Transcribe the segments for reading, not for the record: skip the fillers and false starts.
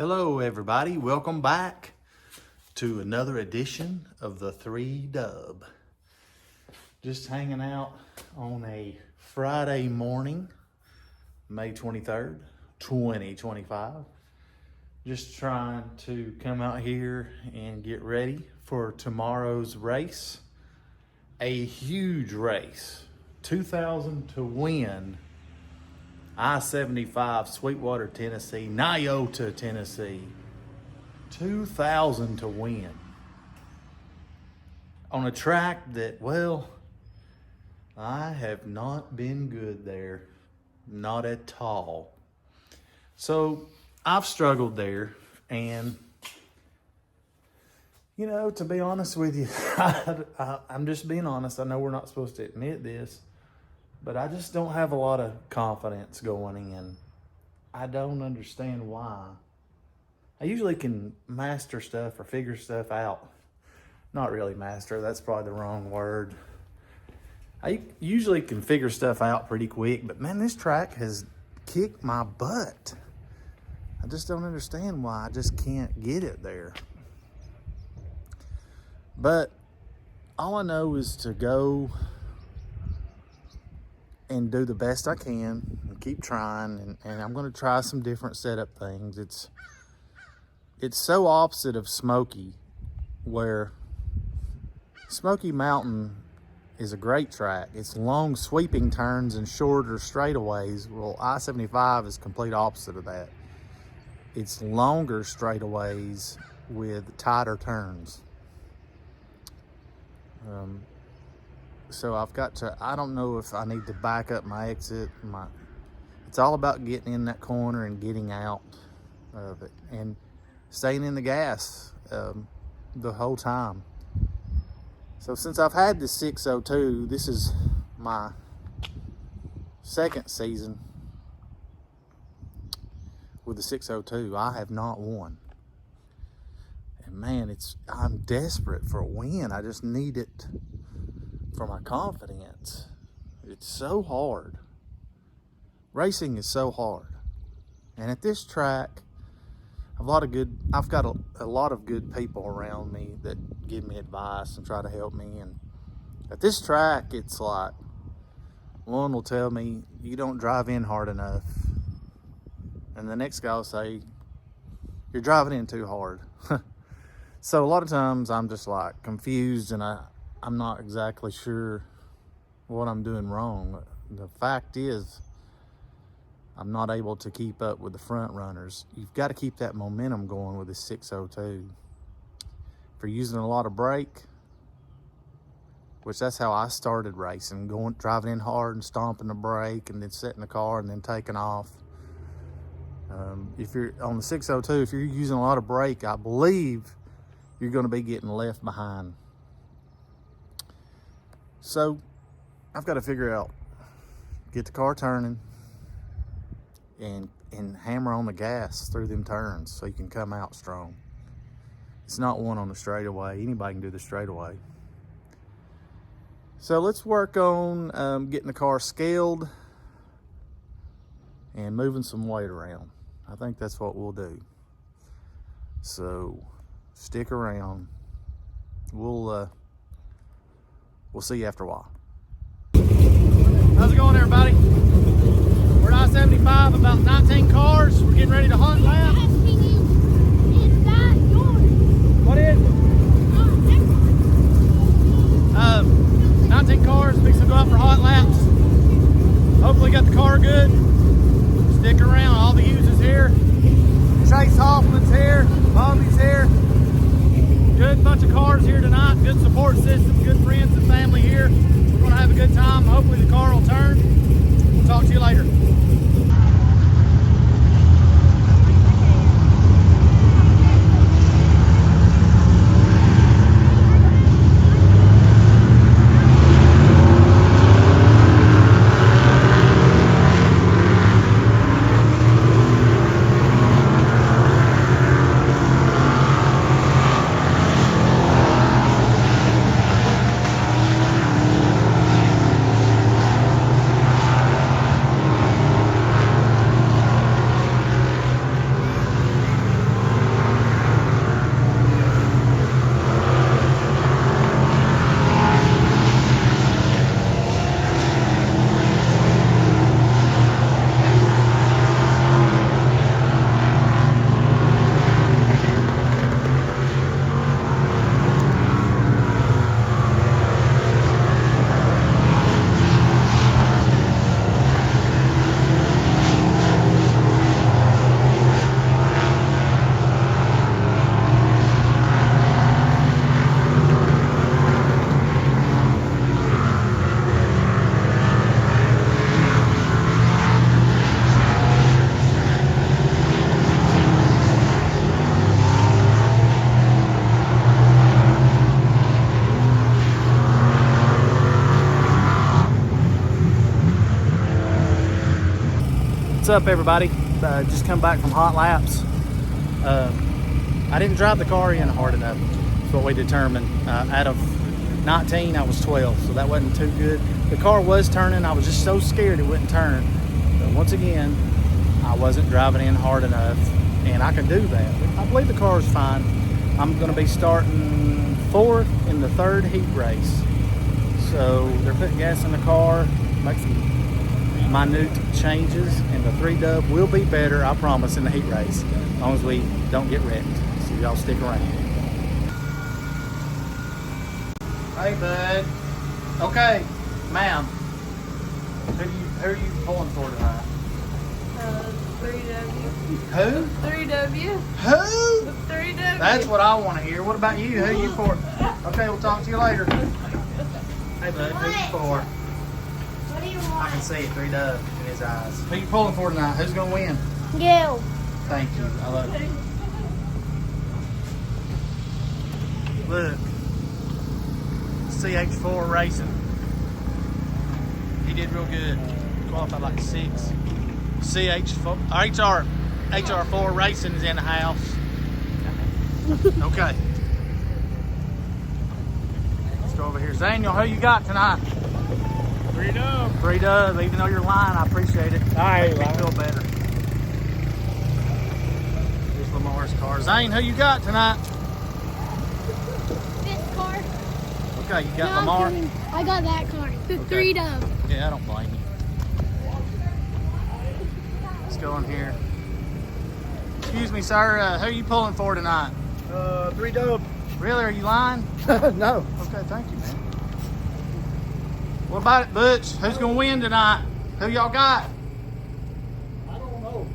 Hello everybody, welcome back to another edition of the 3 Dub. Just hanging out on a Friday morning, May 23rd, 2025. Just trying to come out here and get ready for tomorrow's race. A huge race, 2,000 to win. I-75 Sweetwater, Tennessee, Nyota, Tennessee. 2,000 to win. On a track that, well, I have not been good there. Not at all. So I've struggled there, and you know, to be honest with you, I'm just being honest. I know we're not supposed to admit this, but I just don't have a lot of confidence going in. I don't understand why. I usually can master stuff or figure stuff out. Not really master, that's probably the wrong word. I usually can figure stuff out pretty quick, but man, this track has kicked my butt. I just don't understand why I just can't get it there. But all I know is to go and do the best I can and keep trying, and I'm going to try some different setup things. It's so opposite of Smoky, where Smoky Mountain is a great track. It's long sweeping turns and shorter straightaways. Well, I-75 is complete opposite of that. It's longer straightaways with tighter turns. So I've got to, I don't know if I need to back up my exit. It's all about getting in that corner and getting out of it and staying in the gas the whole time. So since I've had the 602, this is my second season with the 602. I have not won. And man, I'm desperate for a win. I just need it for my confidence. It's so hard. Racing is so hard. And at this track, I've got a lot of good people around me that give me advice and try to help me. And at this track, it's like, one will tell me, you don't drive in hard enough. And the next guy will say, you're driving in too hard. So a lot of times I'm just like confused, and I'm not exactly sure what I'm doing wrong. The fact is, I'm not able to keep up with the front runners. You've got to keep that momentum going with the 602. If you're using a lot of brake, which that's how I started racing, driving in hard and stomping the brake and then setting the car and then taking off. If you're on the 602, if you're using a lot of brake, I believe you're going to be getting left behind. So I've got to figure out, get the car turning and hammer on the gas through them turns so you can come out strong. It's not one on the straightaway. Anybody can do the straightaway. So let's work on getting the car scaled and moving some weight around. I think that's what we'll do. So stick around. We'll see you after a while. How's it going, everybody? We're at I-75, about 19 cars. We're getting ready to hunt lap. What is it? 19 cars, fixing to go out for hot laps. Hopefully got the car good. Stick around, all the users here. Chase Hoffman's here, Bobby's here. Good bunch of cars here tonight, good support system, good friends and family here. We're gonna have a good time. Hopefully the car will turn. We'll talk to you later. up, everybody? Just come back from hot laps. I didn't drive the car in hard enough. That's what we determined. Out of 19, I was 12, so that wasn't too good. The car was turning. I was just so scared it wouldn't turn. But once again, I wasn't driving in hard enough, and I can do that. I believe the car is fine. I'm going to be starting 4th in the 3rd heat race. So they're putting gas in the car, make some minute changes, and the 3 dub will be better, I promise, in the heat race, as long as we don't get wrecked. So y'all stick around. Hey, bud. Okay, ma'am. Who are you pulling for tonight? 3W. Who? 3W. Who? 3W. That's what I want to hear. What about you? Who you for? Okay, we'll talk to you later. Hey, bud. Who you for? What do you I want? can see it, 3 dub in his eyes. Who you pulling for tonight? Who's gonna win? You. Thank you. I love you. Look. CH4 Racing. He did real good. Qualified like 6. HR4 Racing is in the house. Okay. Let's go over here. Daniel, who you got tonight? 3 dub. 3 dub. Even though you're lying, I appreciate it. All right, Makes me feel better. Here's Lamar's car. Zane, who you got tonight? This car. Okay, you got No, Lamar. I'm kidding. I got that car. The Okay. 3 dub. Yeah, I don't blame you. Let's go in here. Excuse me, sir. Who are you pulling for tonight? 3 dub. Really? Are you lying? No. Okay, thank you, man. What about it, Butch? Who's gonna win tonight? Who y'all got? I don't know.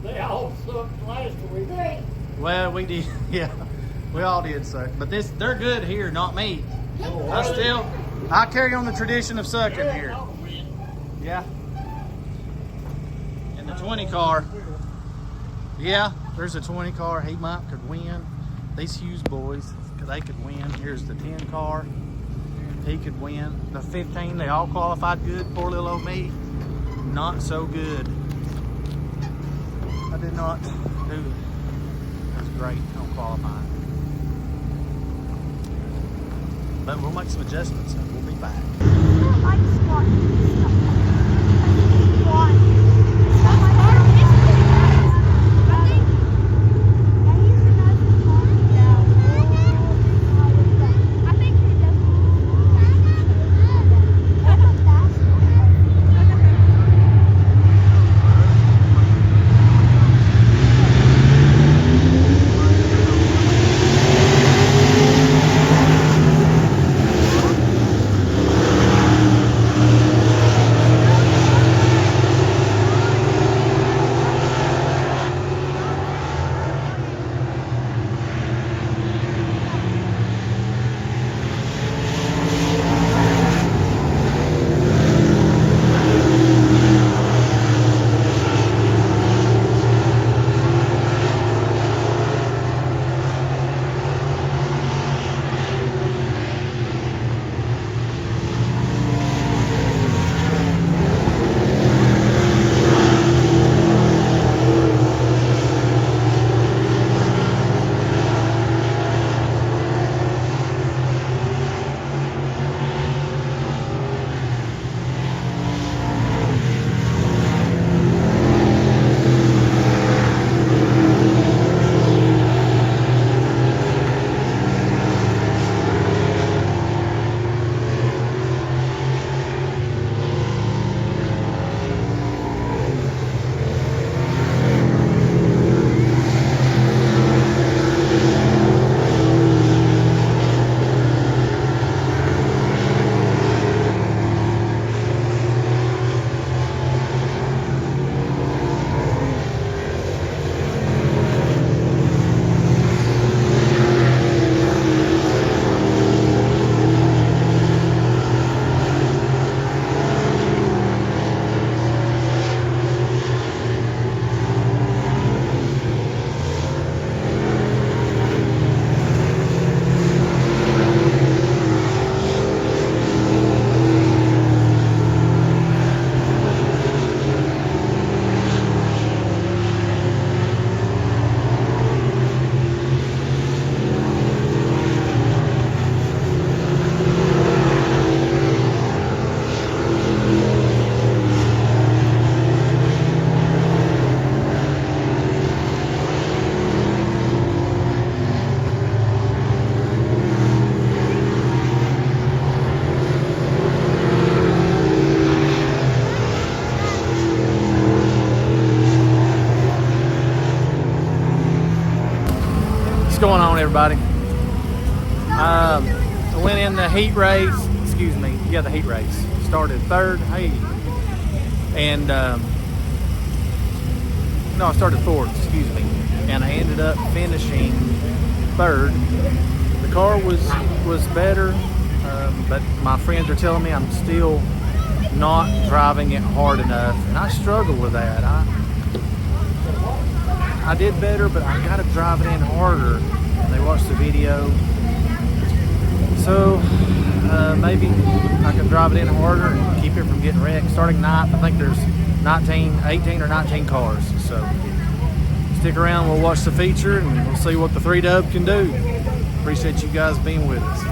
They all sucked last week. 3. Well, we did. Yeah, we all did suck. But they're good here, not me. I carry on the tradition of sucking here. I'll win. Yeah. And the 20 car. Yeah, there's a 20 car. He could win. These Hughes boys, they could win. Here's the 10 car. He could win. The 15, they all qualified good. Poor little old me, not so good. I did not do it. That was great on qualifying. But we'll make some adjustments and we'll be back. I don't like squat. Squat. going on, everybody? I went in the heat race. Excuse me. Yeah, the heat race. Started third. Hey. And no, I started fourth. Excuse me. And I ended up finishing third. The car was better, but my friends are telling me I'm still not driving it hard enough, and I struggle with that. I did better, but I gotta drive it in harder. And they watched the video, so maybe I can drive it in harder and keep it from getting wrecked. Starting ninth, I think there's 18 or 19 cars. So stick around, we'll watch the feature and we'll see what the 3-dub can do. Appreciate you guys being with us.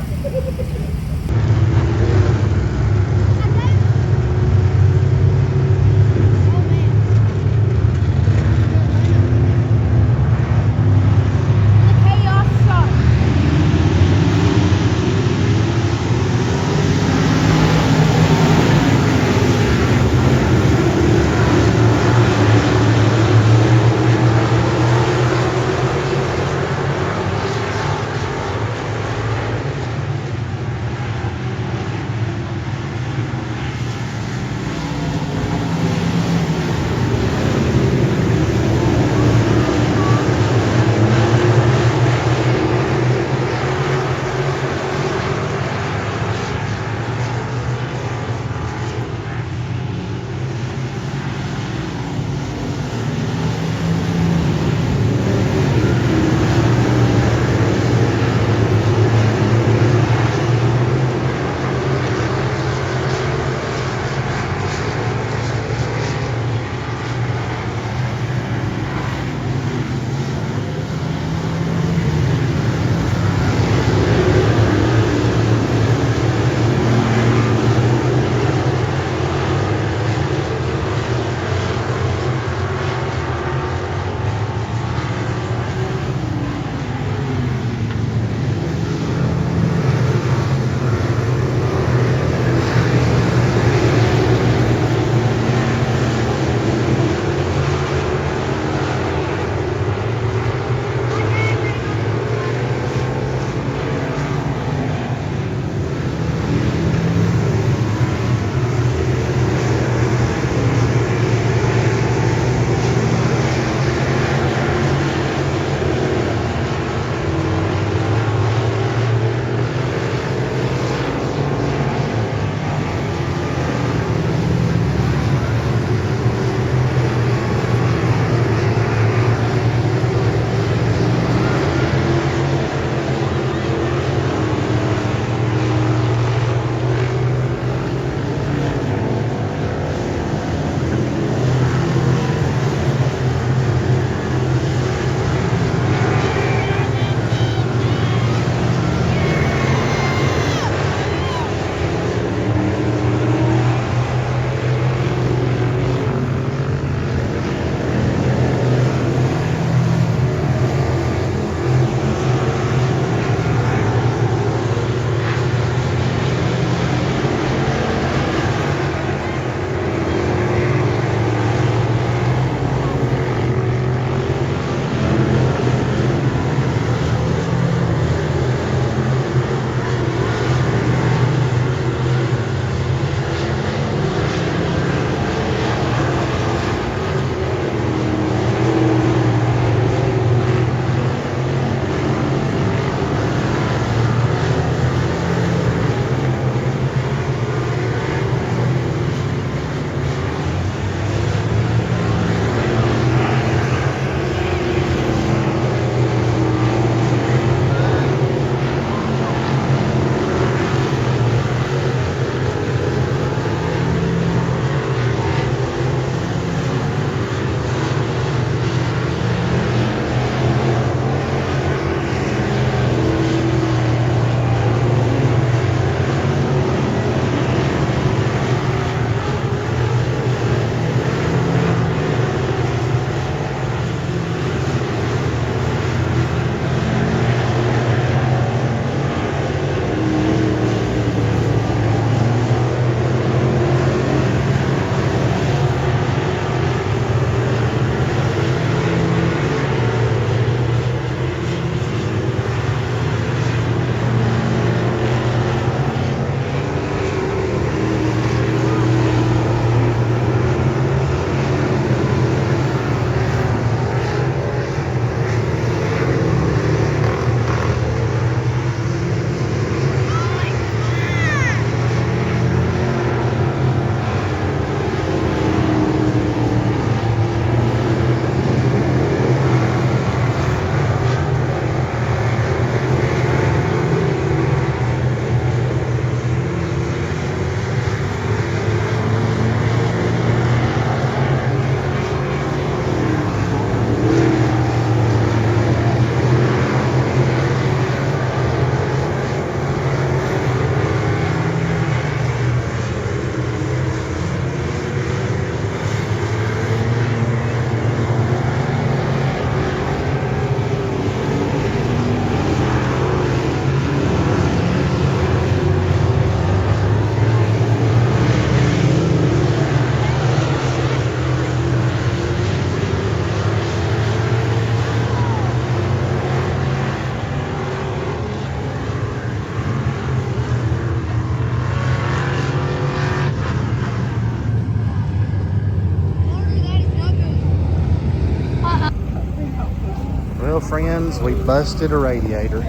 friends, we busted a radiator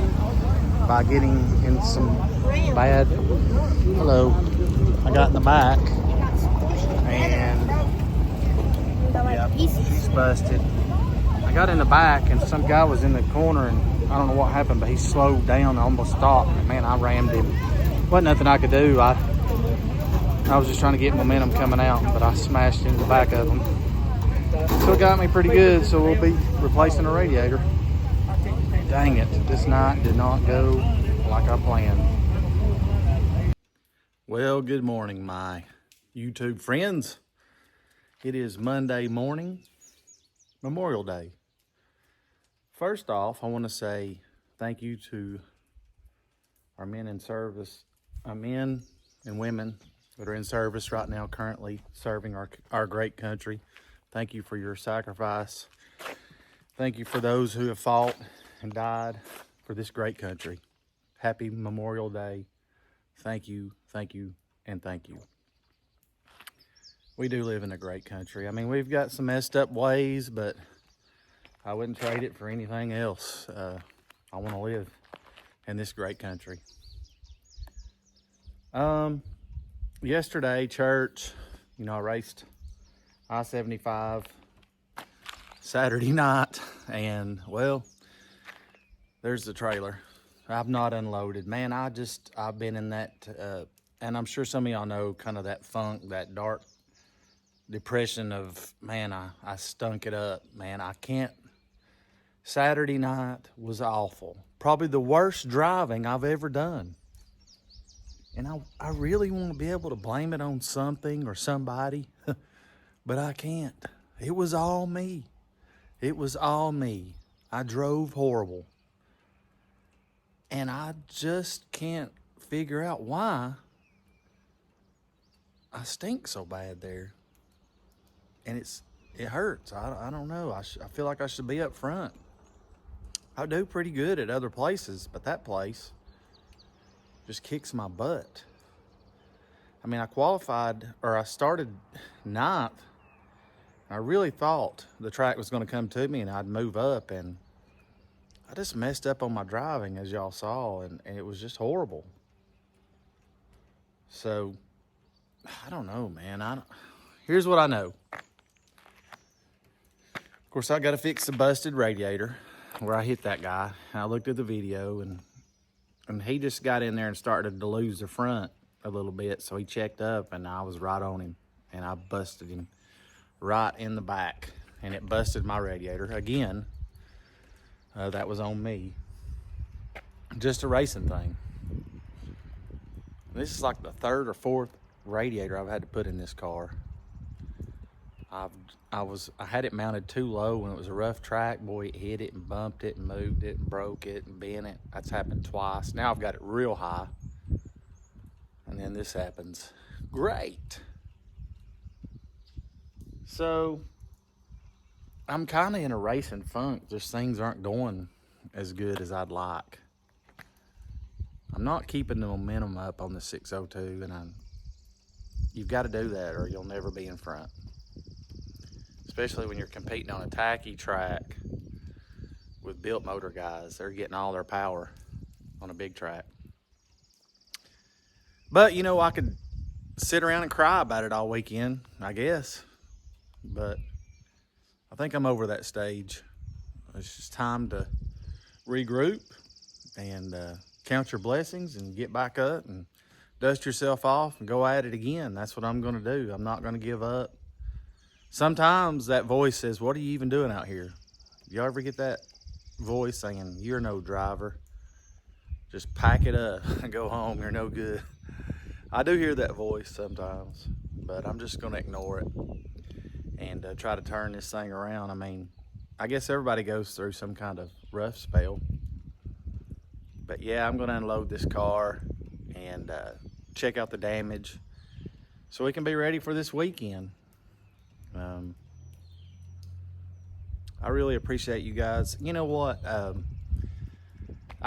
by getting in some bad... Hello. I got in the back and yeah, he's busted. I got in the back and some guy was in the corner and I don't know what happened, but he slowed down and almost stopped. And man, I rammed him. Wasn't nothing I could do. I was just trying to get momentum coming out, but I smashed into the back of him. So it got me pretty good, so we'll be replacing a radiator. Dang it, this night did not go like I planned. Well, good morning, my YouTube friends. It is Monday morning, Memorial Day. First off, I want to say thank you to our men in service, our men and women that are in service right now, currently serving our great country. Thank you for your sacrifice. Thank you for those who have fought and died for this great country. Happy Memorial Day. Thank you, and thank you. We do live in a great country. I mean, we've got some messed up ways, but I wouldn't trade it for anything else. I want to live in this great country. Yesterday, church, you know, I raced I-75 Saturday night, and well, there's the trailer. I've not unloaded. Man, I've been in that, and I'm sure some of y'all know kind of that funk, that dark depression of, man, I stunk it up. Man, I can't. Saturday night was awful. Probably the worst driving I've ever done. And I really want to be able to blame it on something or somebody, but I can't. It was all me. It was all me. I drove horrible. And I just can't figure out why I stink so bad there. And it hurts. I don't know. I feel like I should be up front. I do pretty good at other places, but that place just kicks my butt. I mean, I started ninth. I really thought the track was going to come to me and I'd move up, and I just messed up on my driving, as y'all saw, and it was just horrible. So, I don't know, man. Here's what I know. Of course, I got to fix the busted radiator where I hit that guy. I looked at the video, and he just got in there and started to lose the front a little bit, so he checked up, and I was right on him, and I busted him right in the back, and it busted my radiator again. That was on me. Just a racing thing. This is like the third or fourth radiator I've had to put in this car. I had it mounted too low when it was a rough track. Boy, it hit it and bumped it and moved it and broke it and bent it. That's happened twice. Now I've got it real high. And then this happens. Great. So I'm kind of in a racing funk. Just things aren't going as good as I'd like. I'm not keeping the momentum up on the 602, and you've got to do that or you'll never be in front. Especially when you're competing on a tacky track with built motor guys. They're getting all their power on a big track. But, you know, I could sit around and cry about it all weekend, I guess. But I think I'm over that stage. It's just time to regroup and count your blessings and get back up and dust yourself off and go at it again. That's what I'm going to do. I'm not going to give up. Sometimes that voice says, what are you even doing out here? You ever get that voice saying, you're no driver. Just pack it up and go home. You're no good. I do hear that voice sometimes, but I'm just going to ignore it and try to turn this thing around. I mean, I guess everybody goes through some kind of rough spell. But yeah, I'm going to unload this car and check out the damage so we can be ready for this weekend. I really appreciate you guys. You know what? I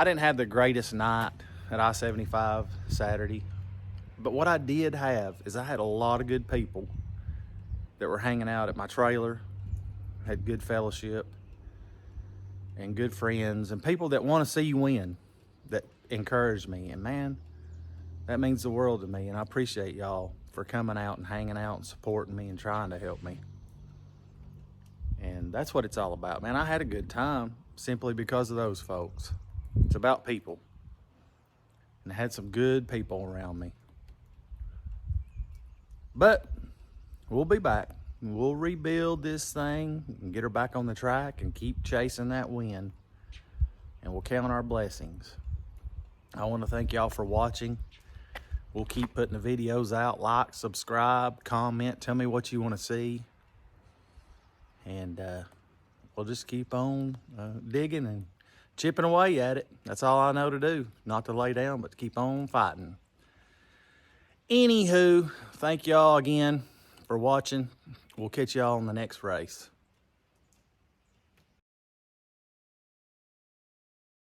didn't have the greatest night at I-75 Saturday, but what I did have is I had a lot of good people that were hanging out at my trailer, had good fellowship, and good friends and people that want to see you win, that encourage me. And man, that means the world to me. And I appreciate y'all for coming out and hanging out and supporting me and trying to help me. And that's what it's all about, man. I had a good time simply because of those folks. It's about people. And I had some good people around me. But we'll be back. We'll rebuild this thing and get her back on the track and keep chasing that win. And we'll count our blessings. I want to thank y'all for watching. We'll keep putting the videos out. Like, subscribe, comment, tell me what you want to see. And we'll just keep on digging and chipping away at it. That's all I know to do. Not to lay down, but to keep on fighting. Anywho, thank y'all again for watching. We'll catch y'all on the next race.